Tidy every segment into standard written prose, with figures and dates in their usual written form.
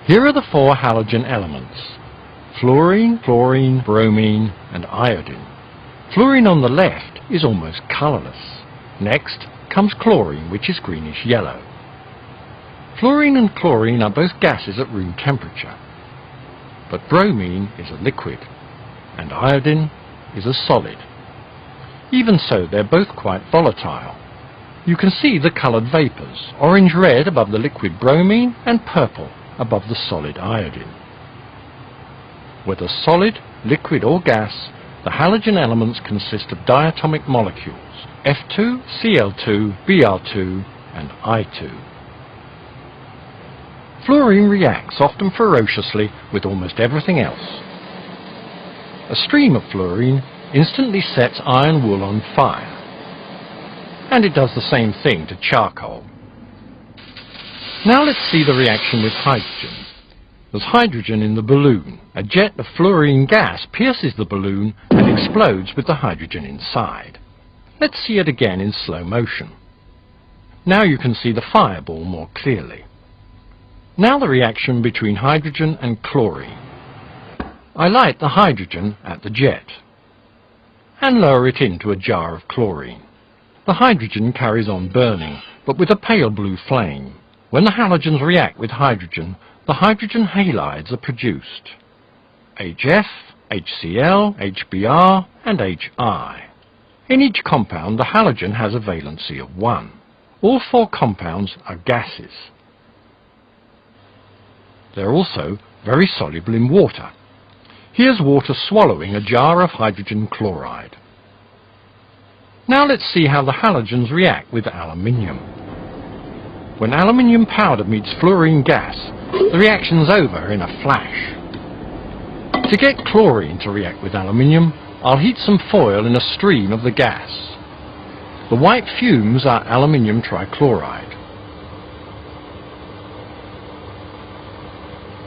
Here are the four halogen elements: fluorine, chlorine, bromine and iodine. Fluorine on the left is almost colourless. Next comes chlorine, which is greenish yellow. Fluorine and chlorine are both gases at room temperature, but bromine is a liquid and iodine is a solid. Even so, they're both quite volatile. You can see the coloured vapours, orange-red above the liquid bromine and purple above the solid iodine. Whether solid, liquid or gas, the halogen elements consist of diatomic molecules F2, Cl2, Br2 and I2. Fluorine reacts often ferociously with almost everything else. A stream of fluorine instantly sets iron wool on fire, and it does the same thing to charcoal. Now let's see the reaction with hydrogen. There's hydrogen in the balloon. A jet of fluorine gas pierces the balloon and explodes with the hydrogen inside. Let's see it again in slow motion. Now you can see the fireball more clearly. Now the reaction between hydrogen and chlorine. I light the hydrogen at the jet and lower it into a jar of chlorine. The hydrogen carries on burning, but with a pale blue flame. When the halogens react with hydrogen, the hydrogen halides are produced: HF, HCl, HBr and HI. In each compound, the halogen has a valency of 1. All four compounds are gases. They're also very soluble in water. Here's water swallowing a jar of hydrogen chloride. Now let's see how the halogens react with aluminium. When aluminium powder meets fluorine gas, the reaction's over in a flash. To get chlorine to react with aluminium, I'll heat some foil in a stream of the gas. The white fumes are aluminium trichloride.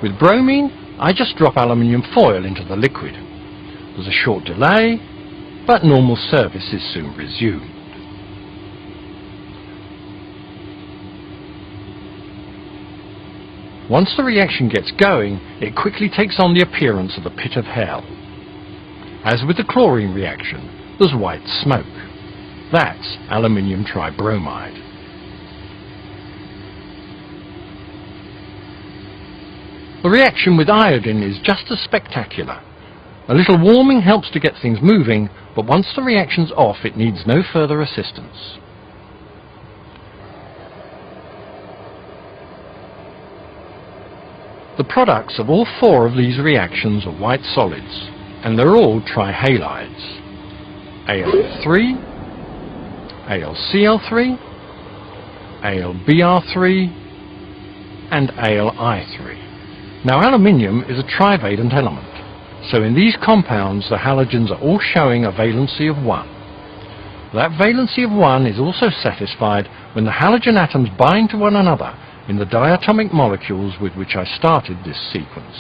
With bromine, I just drop aluminium foil into the liquid. There's a short delay, but normal service is soon resumed. Once the reaction gets going, it quickly takes on the appearance of a pit of hell. As with the chlorine reaction, there's white smoke. That's aluminium tribromide. The reaction with iodine is just as spectacular. A little warming helps to get things moving, but once the reaction's off, it needs no further assistance. The products of all four of these reactions are white solids, and they're all trihalides: AlF3, AlCl3, AlBr3 and AlI3. Now aluminium is a trivalent element, so in these compounds the halogens are all showing a valency of 1. That valency of 1 is also satisfied when the halogen atoms bind to one another in the diatomic molecules with which I started this sequence.